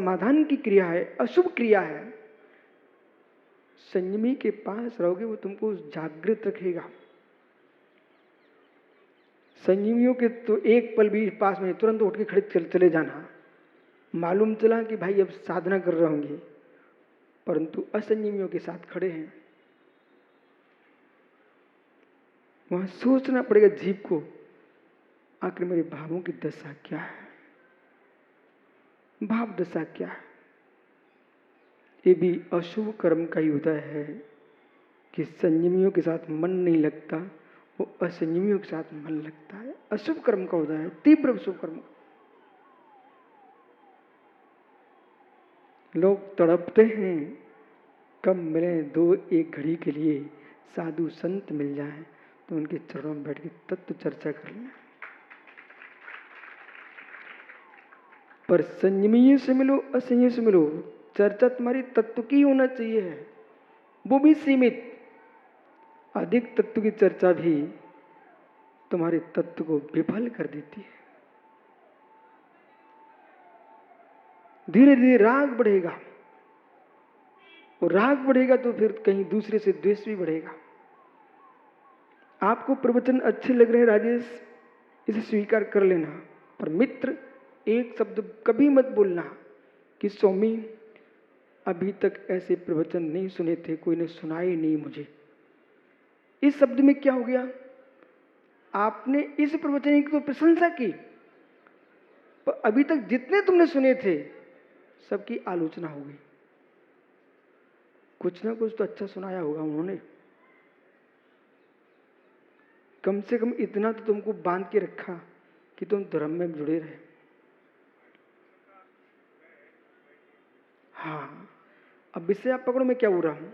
समाधान की क्रिया है, अशुभ क्रिया है। संयमी के पास रहोगे वो तुमको जागृत रखेगा। संयमियों के तो एक पल भी पास में तुरंत उठ के खड़े चले जाना। मालूम चला कि भाई अब साधना कर रहे होंगे, परंतु असंयमियों के साथ खड़े हैं। वहां सोचना पड़ेगा जीव को, आखिर मेरे भावों की दशा क्या है, भाव दशा क्या है। ये भी अशुभ कर्म का ही उदय है कि संयमियों के साथ मन नहीं लगता, वो असंयमियों के साथ मन लगता है। अशुभ कर्म का उदय है, तीव्र अशुभ कर्म। लोग तड़पते हैं कब मिले दो एक घड़ी के लिए, साधु संत मिल जाए तो उनके चरणों में बैठ के तत्व चर्चा कर लें। पर संयमी से मिलो असंयमी से मिलो, चर्चा तुम्हारी तत्व की होना चाहिए है, वो भी सीमित। अधिक तत्व की चर्चा भी तुम्हारे तत्व को विफल कर देती है। धीरे धीरे राग बढ़ेगा, और राग बढ़ेगा तो फिर कहीं दूसरे से द्वेष भी बढ़ेगा। आपको प्रवचन अच्छे लग रहे हैं राजेश, इसे स्वीकार कर लेना, पर मित्र एक शब्द कभी मत बोलना कि स्वामी अभी तक ऐसे प्रवचन नहीं सुने थे, कोई ने सुनाए नहीं मुझे। इस शब्द में क्या हो गया? आपने इस प्रवचन की तो प्रशंसा की, पर अभी तक जितने तुमने सुने थे सबकी आलोचना हो गई। कुछ ना कुछ तो अच्छा सुनाया होगा उन्होंने, कम से कम इतना तो तुमको बांध के रखा कि तुम धर्म में जुड़े रहे। हाँ, अब विषय आप पकड़ो, मैं क्या बोल रहा हूं।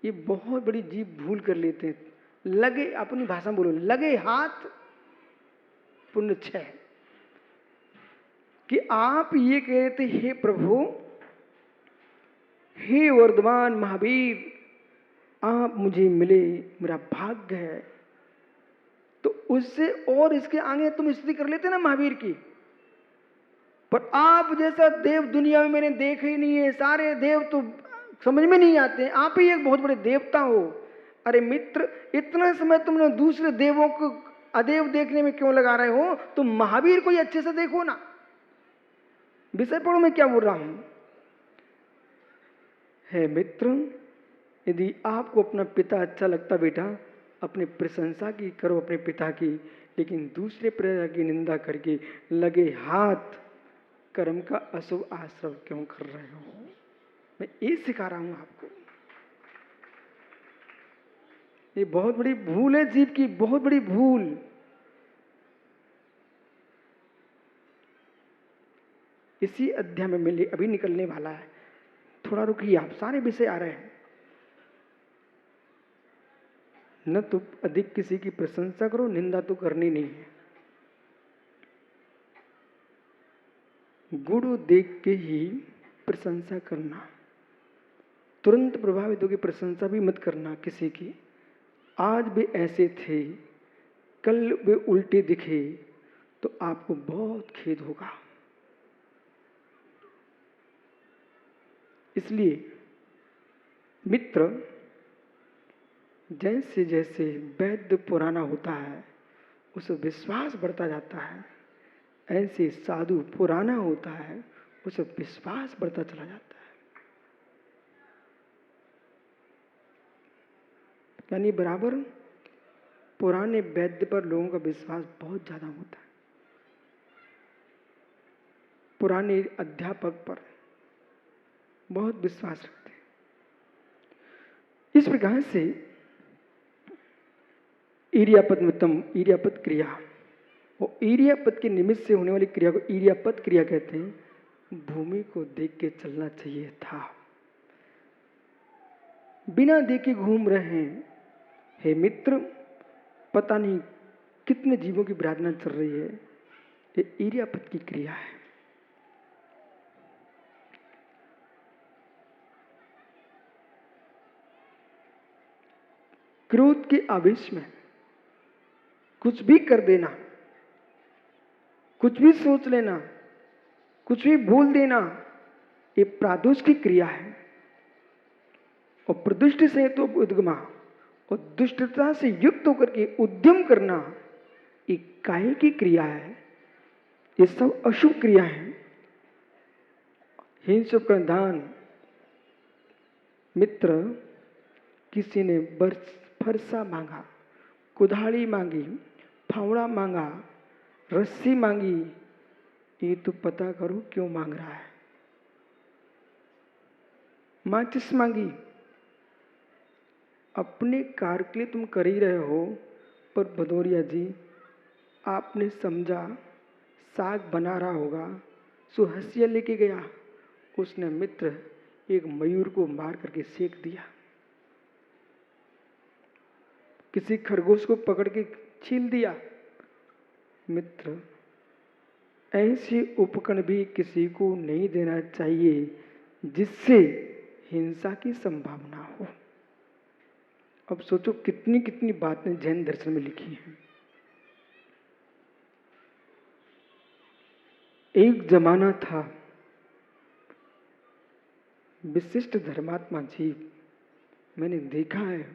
ये बहुत बड़ी जीव भूल कर लेते हैं। लगे, अपनी भाषा में बोलो, लगे हाथ पुण्य छह। कि आप ये कह रहे थे हे प्रभु, हे वर्धमान महावीर, आप मुझे मिले, मेरा भाग्य है, तो उससे और इसके आगे तुम स्तुति कर लेते ना महावीर की। पर आप जैसा देव दुनिया में मैंने देखा ही नहीं है, सारे देव तो समझ में नहीं आते, आप ही एक बहुत बड़े देवता हो। अरे मित्र, इतना समय तुमने दूसरे देवों को अदेव देखने में क्यों लगा रहे हो? तुम महावीर को ही अच्छे से देखो ना। विषय पढ़ो, मैं क्या बोल रहा हूं। है मित्र, यदि आपको अपना पिता अच्छा लगता बेटा, अपने प्रशंसा की करो अपने पिता की, लेकिन दूसरे प्रजा की निंदा करके लगे हाथ कर्म का अशुभ आश्रय क्यों कर रहे हो? मैं ये सिखा रहा हूं आपको। ये बहुत बड़ी भूल है जीव की, बहुत बड़ी भूल। इसी अध्याय में मिले अभी निकलने वाला है, थोड़ा रुकिए, आप सारे विषय आ रहे हैं। न तो अधिक किसी की प्रशंसा करो, निंदा तो करनी नहीं है। गुरु देख के ही प्रशंसा करना, तुरंत प्रभावित होकर प्रशंसा भी मत करना किसी की। आज वे ऐसे थे, कल वे उल्टे दिखे, तो आपको बहुत खेद होगा। इसलिए मित्र, जैसे जैसे वैद्य पुराना होता है उसे विश्वास बढ़ता जाता है, ऐसे साधु पुराना होता है उसे विश्वास बढ़ता चला जाता है। यानी बराबर पुराने वैद्य पर लोगों का विश्वास बहुत ज्यादा होता है, पुराने अध्यापक पर बहुत विश्वास रखते हैं। इस प्रकार से ईर्यापद क्रिया, वो ईर्यापद के निमित्त से होने वाली क्रिया को ईर्यापद क्रिया कहते हैं। भूमि को देख के चलना चाहिए था, बिना देखे घूम रहे हैं। हे मित्र, पता नहीं कितने जीवों की विराधना चल रही है, ये ईर्यापद की क्रिया है। क्रोध के आवेश में कुछ भी कर देना, कुछ भी सोच लेना, कुछ भी बोल देना, ये प्रादोष की क्रिया है। और प्रदुष्ट से तो उद्गमा, और दुष्टता से युक्त होकर के उद्यम करना ये काय की क्रिया है। ये सब अशुभ क्रिया है। हिंसक दान मित्र, किसी ने फरसा मांगा, कुल्हाड़ी मांगी, फावड़ा मांगा, रस्सी मांगी, ये तो पता करो क्यों मांग रहा है। माचिस मांगी, अपने कार्य के लिए तुम कर ही रहे हो, पर भदौरिया जी आपने समझा साग बना रहा होगा, सो हंसिया लेके गया, उसने मित्र एक मयूर को मार करके सेक दिया, किसी खरगोश को पकड़ के छील दिया। मित्र, ऐसे उपकरण भी किसी को नहीं देना चाहिए जिससे हिंसा की संभावना हो। अब सोचो कितनी कितनी बातें जैन दर्शन में लिखी हैं। एक जमाना था, विशिष्ट धर्मात्मा जी, मैंने देखा है,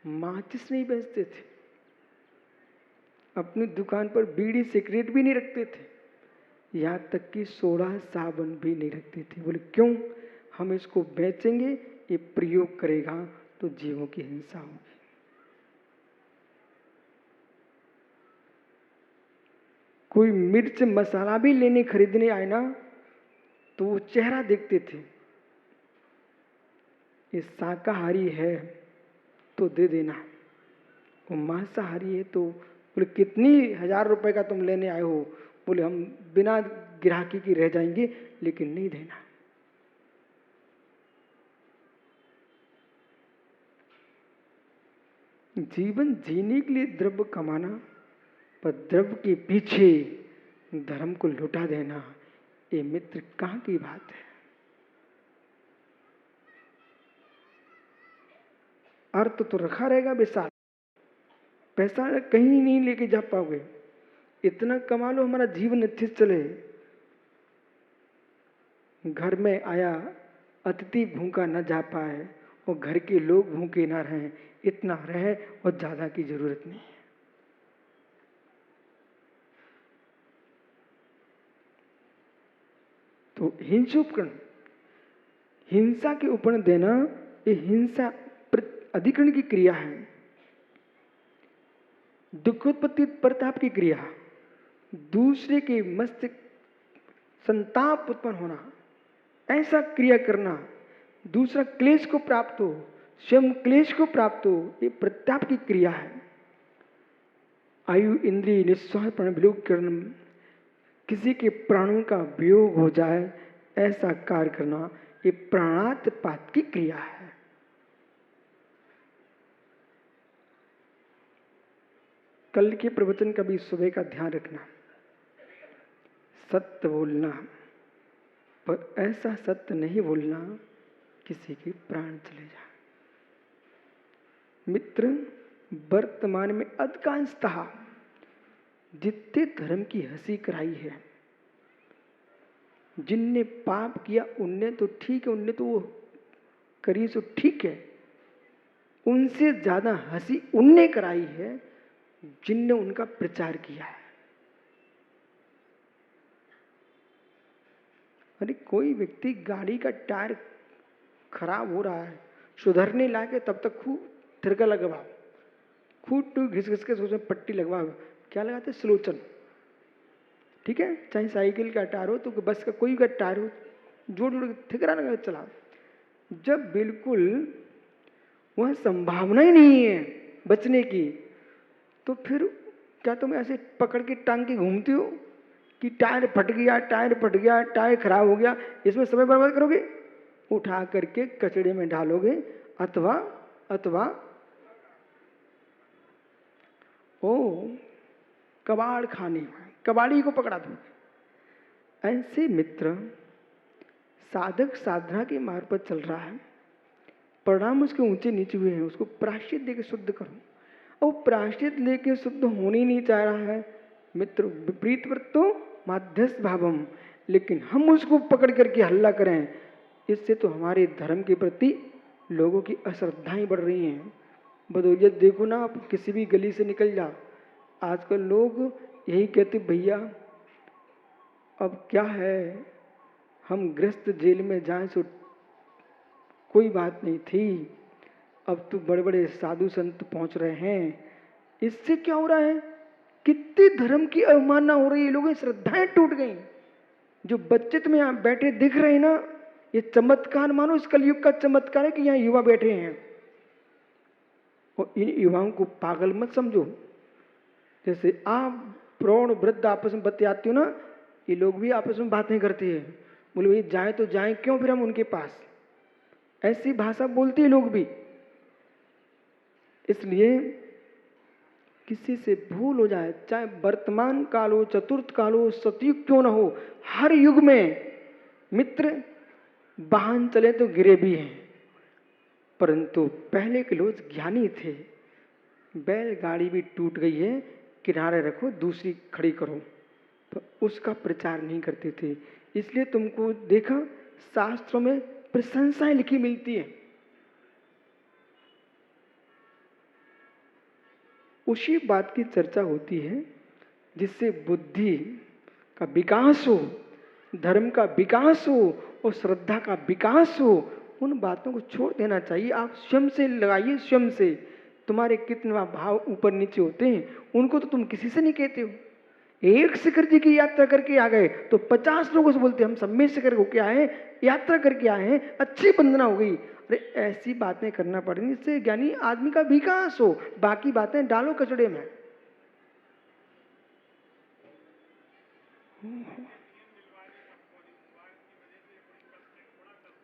माचिस नहीं बेचते थे, अपनी दुकान पर बीड़ी सिगरेट भी नहीं रखते थे, यहाँ तक कि सोडा साबुन भी नहीं रखते थे। बोले क्यों? हम इसको बेचेंगे, ये प्रयोग करेगा तो जीवों की हिंसा होगी। कोई मिर्च मसाला भी लेने खरीदने आए ना, तो वो चेहरा देखते थे, ये शाकाहारी है तो दे देना, वो मांसाहारी है तो, बोले कितनी 1000 रुपए का तुम लेने आए हो? बोले हम बिना ग्राहकी की रह जाएंगे, लेकिन नहीं देना। जीवन जीने के लिए द्रव्य कमाना, पर द्रव्य के पीछे धर्म को लुटा देना, ये मित्र कहाँ की बात है? अर्थ तो रखा रहेगा विशाल, पैसा कहीं नहीं लेके जा पाओगे, इतना कमा लो हमारा जीवन अच्छे से चले। घर में आया अतिथि भूखा न जा पाए और घर के लोग भूखे ना रहें, इतना रहे और ज्यादा की जरूरत नहीं है। तो हिंसोपकरण, हिंसा के उपकरण देना, ये हिंसा अधिकरण की क्रिया है। दुखोत्पत्ति प्रताप की क्रिया, दूसरे के मस्तिष्क संताप उत्पन्न होना, ऐसा क्रिया करना, दूसरा क्लेश को प्राप्त हो, स्वयं क्लेश को प्राप्त हो, ये प्रताप की क्रिया है। आयु इंद्रिय निस्वार्थपण विलोक करना, किसी के प्राणों का वियोग हो जाए ऐसा कार्य करना, ये प्राणातपात की क्रिया है। कल के प्रवचन का भी सुबह का ध्यान रखना, सत्य बोलना, पर ऐसा सत्य नहीं बोलना किसी के प्राण चले जाए। मित्र, वर्तमान में अधिकांशतः जितने धर्म की हंसी कराई है, जिनने पाप किया उनने तो ठीक है, उनने तो वो करी सो ठीक है, उनसे ज्यादा हंसी उनने कराई है जिनने उनका प्रचार किया है। अरे कोई व्यक्ति गाड़ी का टायर खराब हो रहा है, सुधरने लाके तब तक खूब थिरका लगवाओ, खूब टू घिस घिस के उसमें पट्टी लगवाओ, क्या लगाते? स्लोचन, ठीक है? चाहे साइकिल का टायर हो तो बस का कोई का टायर हो, जोड़ जोड़ के थिकरा लगा चलाओ। जब बिल्कुल वह संभावना ही नहीं है बचने की, तो फिर क्या तुम ऐसे पकड़ के टांग के घूमते हो कि टायर फट गया, टायर फट गया, टायर खराब हो गया, इसमें समय बर्बाद करोगे? उठा करके कचड़े में डालोगे, अथवा अथवा ओ कबाड़ खाने में कबाड़ी को पकड़ा दोगे। ऐसे मित्र साधक साधना के मार्ग पर चल रहा है, परिणाम उसके ऊंचे नीचे हुए हैं, उसको प्रायश्चित देके शुद्ध करो। और प्रायश्चित लेके शुद्ध होने ही नहीं चाह रहा है मित्र, विपरीत वृत्तो माध्यस्थ भावम, लेकिन हम उसको पकड़ करके हल्ला करें, इससे तो हमारे धर्म के प्रति लोगों की अश्रद्धाएं बढ़ रही हैं। बदौलत देखो ना, आप किसी भी गली से निकल जा, आजकल लोग यही कहते, भैया अब क्या है, हम गृहस्थ जेल में जाएं सो कोई बात नहीं थी, अब तो बड़े बड़े साधु संत पहुंच रहे हैं। इससे क्या हो रहा है, कितने धर्म की अवमानना हो रही है, लोगों की श्रद्धाएं टूट गई। जो बच्चे तुम्हें यहाँ बैठे दिख रहे हैं ना, ये चमत्कार मानो, इस कलयुग का चमत्कार है कि यहाँ युवा बैठे हैं। और इन युवाओं को पागल मत समझो। जैसे आप प्रौढ़ वृद्ध आपस में बतियाते हो ना, ये लोग भी आपस में बातें करते हैं, बोले भाई जाए तो जाए क्यों फिर हम उनके पास, ऐसी भाषा बोलते हैं लोग भी। इसलिए किसी से भूल हो जाए, चाहे वर्तमान काल हो, चतुर्थ काल हो, सतयुग क्यों ना हो, हर युग में मित्र वाहन चले तो गिरे भी हैं, परंतु पहले के लोग ज्ञानी थे। बैलगाड़ी भी टूट गई है, किनारे रखो दूसरी खड़ी करो, तो उसका प्रचार नहीं करते थे। इसलिए तुमको देखा शास्त्रों में प्रशंसाएं लिखी मिलती है। उसी बात की चर्चा होती है जिससे बुद्धि का विकास हो, धर्म का विकास हो और श्रद्धा का विकास हो। उन बातों को छोड़ देना चाहिए। आप स्वयं से लगाइए, स्वयं से। तुम्हारे कितने भाव ऊपर नीचे होते हैं, उनको तो तुम किसी से नहीं कहते हो। एक शिखर जी की यात्रा करके आ गए तो 50 लोगों से बोलते हम सब में शिखर होके आए, यात्रा करके आए हैं, अच्छी वंदना हो गई। अरे ऐसी बातें करना पड़ेगी, इससे ज्ञानी आदमी का विकास हो। बाकी बातें डालो कचड़े में।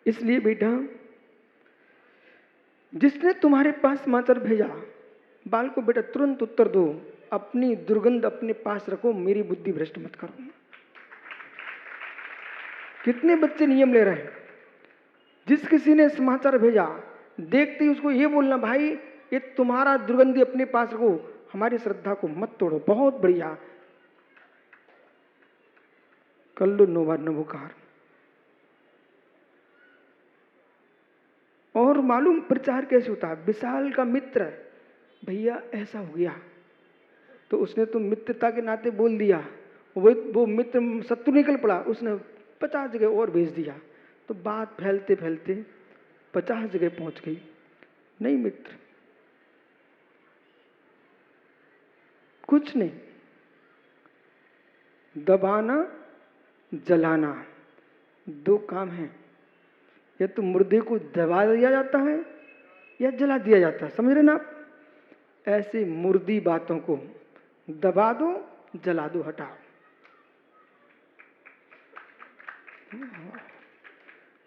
इसलिए बेटा, जिसने तुम्हारे पास समाचार भेजा, बाल को बेटा तुरंत उत्तर दो, अपनी दुर्गंध अपने पास रखो, मेरी बुद्धि भ्रष्ट मत करो। कितने बच्चे नियम ले रहे हैं, जिस किसी ने समाचार भेजा देखते ही उसको ये बोलना, भाई ये तुम्हारा दुर्गंधी अपने पास रखो, हमारी श्रद्धा को मत तोड़ो। बहुत बढ़िया, कर लो नोबार नवोकार। और मालूम प्रचार कैसे होता है, विशाल का मित्र भैया ऐसा हो गया, तो उसने तो मित्रता के नाते बोल दिया, वो मित्र शत्रु निकल पड़ा, उसने 50 जगह और भेज दिया, तो बात फैलते फैलते 50 जगह पहुंच गई। नहीं मित्र, कुछ नहीं, दबाना जलाना दो काम है। या तो मुर्दे को दबा दिया जाता है या जला दिया जाता है, समझ रहे ना आप। ऐसे मुर्दी बातों को दबा दो, जला दो, हटाओ।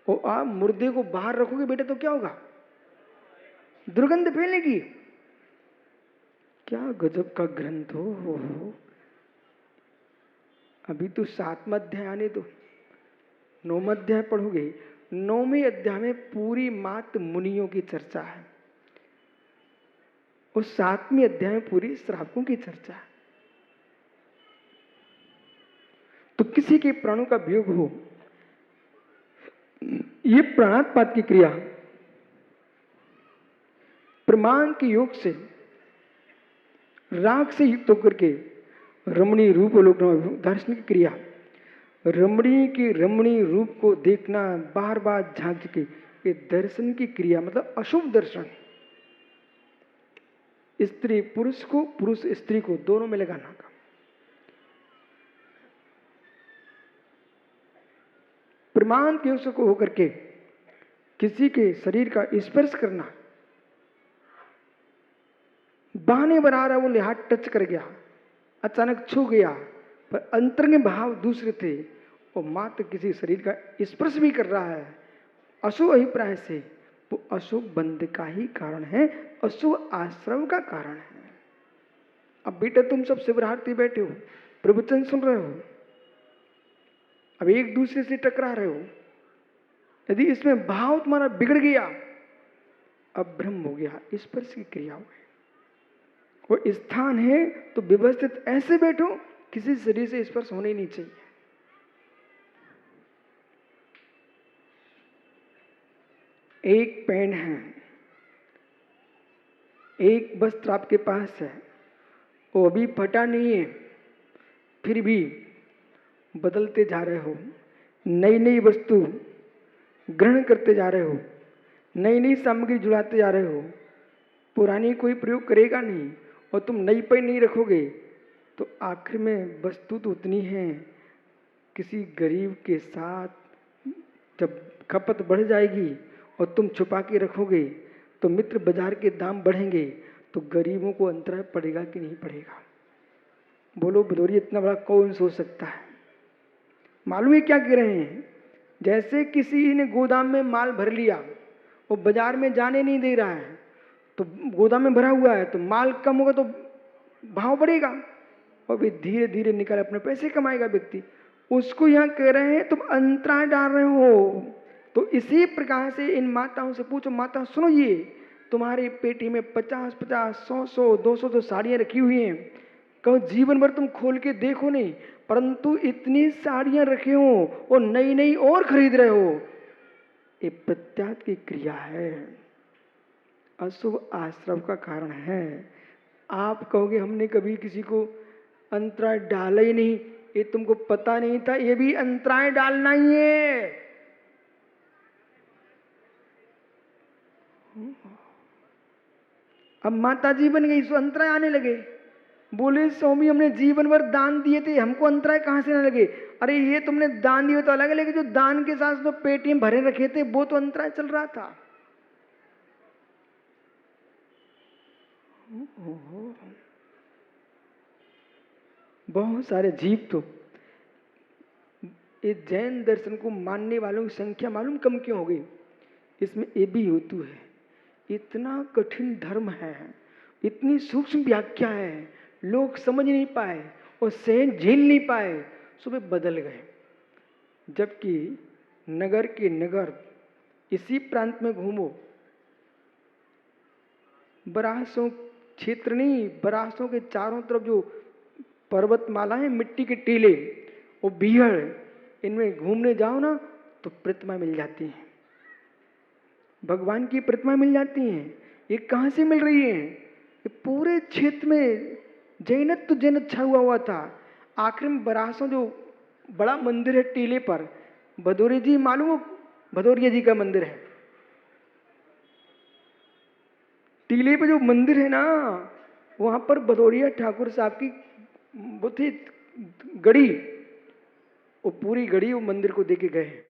और आप मुर्दे को बाहर रखोगे बेटा तो क्या होगा, दुर्गंध फैलेगी। क्या गजब का ग्रंथ हो। अभी तो 7वां अध्याय आने दो, 9वां अध्याय पढ़ोगे। 9वें अध्याय में पूरी मात मुनियों की चर्चा है, और 7वें अध्याय में पूरी श्रावकों की चर्चा है। तो किसी के प्राणों का वियोग हो, ये प्राणात्पात की क्रिया प्रमाण के योग से राग से युक्त होकर के रमणीय रूप अवलोकन, दार्शनिक क्रिया, रमणीय के रमणीय रूप को देखना, बार बार झांक के, ये दर्शन की क्रिया, मतलब अशुभ दर्शन। स्त्री पुरुष को, पुरुष स्त्री को, दोनों में लगाना का। प्रमाण के योग को होकर के किसी के शरीर का स्पर्श करना, बहाने बना रहा, वो लिहाज टच कर गया, अचानक छू गया, पर अंतरंग भाव दूसरे थे, और मात्र किसी शरीर का स्पर्श भी कर रहा है अशुभ अभिप्राय से, वो अशुभ बंध का ही कारण है, अशुभ आश्रम का कारण है। अब बेटा तुम सब शिवरार्थी बैठे हो, प्रवचन सुन रहे हो, अब एक दूसरे से टकरा रहे हो, यदि इसमें भाव तुम्हारा बिगड़ गया, अब भ्रम हो गया, स्पर्श की क्रिया हो गई। वो स्थान है तो व्यवस्थित ऐसे बैठो, किसी शरीर से स्पर्श होने ही नहीं चाहिए। एक पेन है, एक वस्त्र आपके पास है, वो अभी फटा नहीं है, फिर भी बदलते जा रहे हो, नई नई वस्तु ग्रहण करते जा रहे हो, नई नई सामग्री जुड़ाते जा रहे हो, पुरानी कोई प्रयोग करेगा नहीं और तुम नई पर नहीं रखोगे तो आखिर में वस्तु तो उतनी है। किसी गरीब के साथ जब खपत बढ़ जाएगी और तुम छुपा के रखोगे तो मित्र बाजार के दाम बढ़ेंगे तो गरीबों को अंतराय पड़ेगा कि नहीं पड़ेगा? बोलो भदौरिया, इतना बड़ा कौन सोच सकता है? मालूम है क्या कह रहे हैं? जैसे किसी ने गोदाम में माल भर लिया और बाजार में जाने नहीं दे रहा है, तो गोदाम में भरा हुआ है तो माल कम होगा तो भाव बढ़ेगा और भी धीरे धीरे निकल अपने पैसे कमाएगा व्यक्ति। उसको यहाँ कह रहे हैं तुम अंतराय डाल रहे हो। तो इसी प्रकार से इन माताओं से पूछो, माता सुनो, ये तुम्हारे पेटी में 50-50, 100-100, 200 साड़ियाँ रखी हुई हैं, कहो जीवन भर तुम खोल के देखो नहीं, परंतु इतनी साड़ियाँ रखे हो और नई नई और खरीद रहे हो, ये प्रत्यात्म की क्रिया है, अशुभ आश्रव का कारण है। आप कहोगे हमने कभी किसी को अंतराय डाला ही नहीं, ये तुमको पता नहीं था, ये भी अंतराय डालना ही है। अब माता जी बन गई सो अंतराय आने लगे। बोले स्वामी हमने जीवन भर दान दिए थे, हमको अंतराय कहां से ना लगे? अरे ये तुमने दान दिए तो अलग है, लेकिन जो दान के साथ जो पेटी में भरे रखे थे वो तो अंतराय चल रहा था। बहुत सारे जीव तो इस जैन दर्शन को मानने वालों की संख्या मालूम कम क्यों हो गई? इसमें ये भी हेतु है, इतना कठिन धर्म है, इतनी सूक्ष्म व्याख्या है, लोग समझ नहीं पाए और सहन झेल नहीं पाए, सुबह बदल गए। जबकि नगर के नगर इसी प्रांत में घूमो, बरासों क्षेत्र नहीं, बरासों के चारों तरफ जो पर्वतमाला है, मिट्टी के टीले और बीहड़, इनमें घूमने जाओ ना तो प्रतिमा मिल जाती है, भगवान की प्रतिमा मिल जाती हैं। ये कहाँ से मिल रही है? ये पूरे क्षेत्र में जैनत्व जैन छा हुआ था। आखिर में बरासों जो बड़ा मंदिर है टीले पर, भदौरिया जी मालूम हो, भदौरिया जी का मंदिर है टीले पे जो मंदिर है ना, वहां पर भदौरिया ठाकुर साहब की वो थी गढ़ी, वो पूरी गढ़ी वो मंदिर को देके गए।